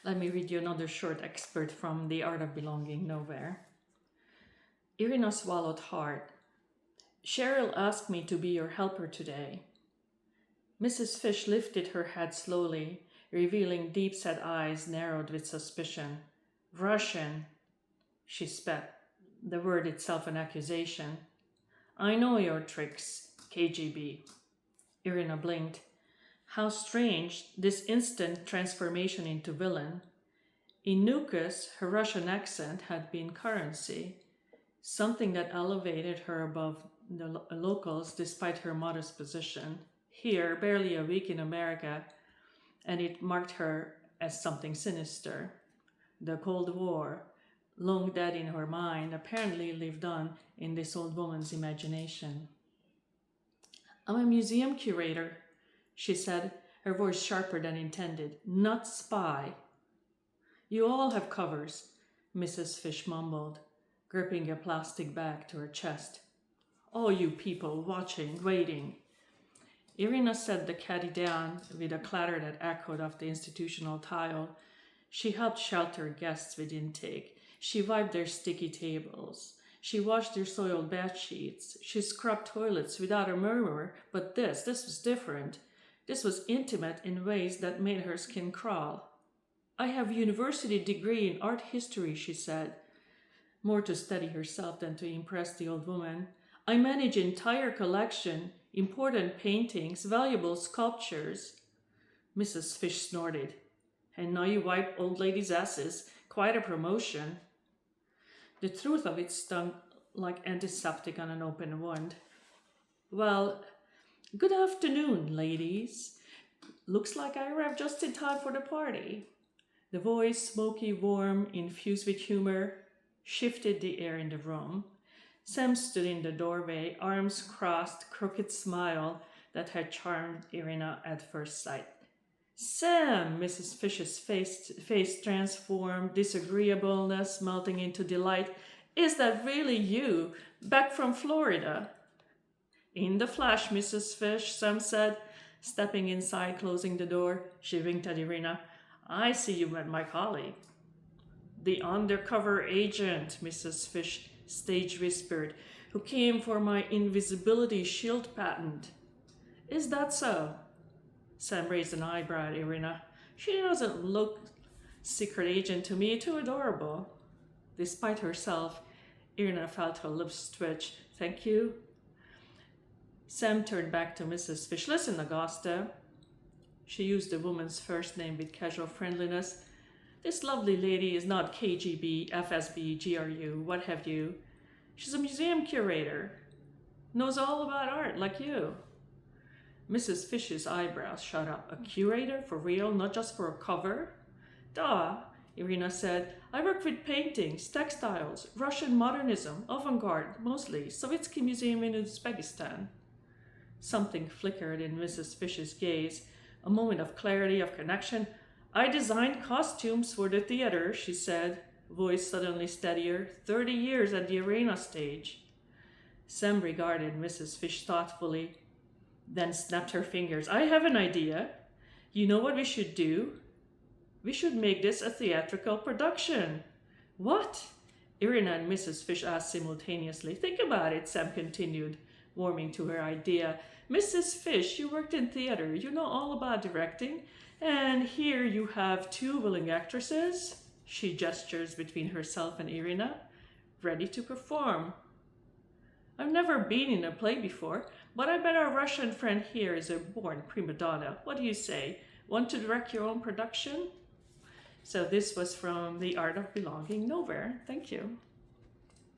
Let me read you another short excerpt from The Art of Belonging Nowhere. Irina swallowed hard. Cheryl asked me to be your helper today. Mrs. Fish lifted her head slowly, revealing deep-set eyes narrowed with suspicion. Russian, she spat, the word itself an accusation. I know your tricks, KGB. Irina blinked. How strange, this instant transformation into villain. In Nukas, her Russian accent had been currency, something that elevated her above the locals despite her modest position. Here, barely a week in America, and it marked her as something sinister. The Cold War, long dead in her mind, apparently lived on in this old woman's imagination. I'm a museum curator, she said, her voice sharper than intended. Not spy. You all have covers, Mrs. Fish mumbled, gripping a plastic bag to her chest. All you people watching, waiting. Irina set the caddy down with a clatter that echoed off the institutional tile. She helped shelter guests with intake. She wiped their sticky tables. She washed their soiled bed sheets. She scrubbed toilets without a murmur, but this was different. This was intimate in ways that made her skin crawl. I have a university degree in art history, she said, more to steady herself than to impress the old woman. I manage entire collection, important paintings, valuable sculptures. Mrs. Fish snorted. And now you wipe old ladies' asses. Quite a promotion. The truth of it stung like antiseptic on an open wound. Well, good afternoon, ladies. Looks like I arrived just in time for the party. The voice, smoky, warm, infused with humor, shifted the air in the room. Sam stood in the doorway, arms crossed, crooked smile that had charmed Irina at first sight. Sam! Mrs. Fish's face transformed, disagreeableness melting into delight. Is that really you? Back from Florida? In the flesh, Mrs. Fish, Sam said, stepping inside, closing the door. She winked at Irina. I see you met my colleague. The undercover agent, Mrs. Fish stage whispered, who came for my invisibility shield patent. Is that so? Sam raised an eyebrow at Irina. She doesn't look secret agent to me, too adorable. Despite herself, Irina felt her lips twitch. Thank you. Sam turned back to Mrs. Fish. Listen, Augusta. She used the woman's first name with casual friendliness. This lovely lady is not KGB, FSB, GRU, what have you. She's a museum curator. Knows all about art, like you. Mrs. Fish's eyebrows shot up. A curator? For real? Not just for a cover? Duh, Irina said. I work with paintings, textiles, Russian modernism, avant-garde, mostly. Sovietsky Museum in Uzbekistan. Something flickered in Mrs. Fish's gaze. A moment of clarity, of connection. I designed costumes for the theater, she said, voice suddenly steadier. 30 years at the arena stage. Sam regarded Mrs. Fish thoughtfully, then snapped her fingers. I have an idea. You know what we should do? We should make this a theatrical production. What? Irina and Mrs. Fish asked simultaneously. Think about it, Sam continued, warming to her idea. Mrs. Fish, you worked in theater. You know all about directing. And here you have two willing actresses, she gestures between herself and Irina, ready to perform. I've never been in a play before, but I bet our Russian friend here is a born prima donna. What do you say? Want to direct your own production? So this was from The Art of Belonging Nowhere. Thank you.